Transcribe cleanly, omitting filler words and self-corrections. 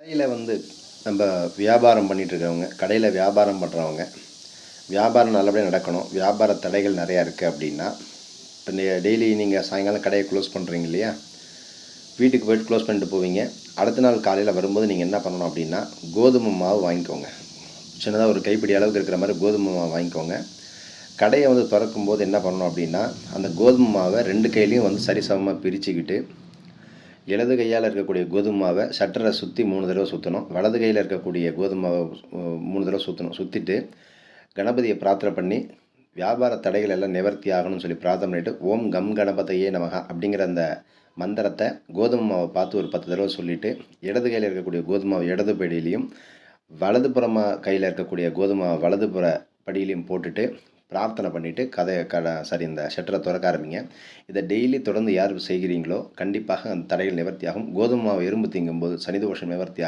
கடையில் நம்ம வியாபாரம் பண்ணிகிட்ருக்கவங்க, கடையில் வியாபாரம் பண்ணுறவங்க, வியாபாரம் நல்லபடியாக நடக்கணும், வியாபார தடைகள் நிறையா இருக்குது அப்படின்னா, இப்போ டெய்லி நீங்கள் சாயங்காலம் கடையை க்ளோஸ் பண்ணுறீங்க இல்லையா, வீட்டுக்கு போய்ட்டு க்ளோஸ் பண்ணிட்டு போவீங்க. அடுத்த நாள் காலையில் வரும்போது நீங்கள் என்ன பண்ணணும் அப்படின்னா, கோதுமை மாவு வாங்கிக்கோங்க. சின்னதாக ஒரு கைப்பிடி அளவுக்கு இருக்கிற மாதிரி கோதுமை மாவு வாங்கிக்கோங்க. கடையை திறக்கும்போது என்ன பண்ணணும் அப்படின்னா, அந்த கோதுமை மாவை 2 கையிலையும் சரிசமமாக பிரிச்சுக்கிட்டு, இடது கையால் இருக்கக்கூடிய கோதுமை மாவை ஷட்டரை சுற்றி 3 தடவை சுற்றணும். வலது கையில் இருக்கக்கூடிய கோதுமை மாவை 3 தடவை சுற்றணும். சுற்றிட்டு கணபதியை பிரார்த்தனை பண்ணி, வியாபார தடைகள் எல்லாம் நிவர்த்தி ஆகணும்னு சொல்லி பிரார்த்தனை பண்ணிவிட்டு, ஓம் கம் கணபதையே நமக அப்படிங்கிற அந்த மந்திரத்தை கோதுமை மாவை பார்த்து ஒரு 10 தடவை சொல்லிவிட்டு, இடது கையில் இருக்கக்கூடிய கோதுமை மாவு இடது படியிலையும், வலதுபுறமாக கையில் இருக்கக்கூடிய கோதுமை மாவு வலதுபுற படியிலையும் போட்டுட்டு பிரார்த்தனை பண்ணிவிட்டு இந்த ஷட்டரை திறக்க ஆரம்பிங்க. இதை டெய்லி தொடர்ந்து யார் செய்கிறீங்களோ கண்டிப்பாக அந்த தடைகள் நிவர்த்தி ஆகும். கோதுமை மாவு எறும்பு திங்கும்போது சனி தோஷம் நிவர்த்தி ஆகும்.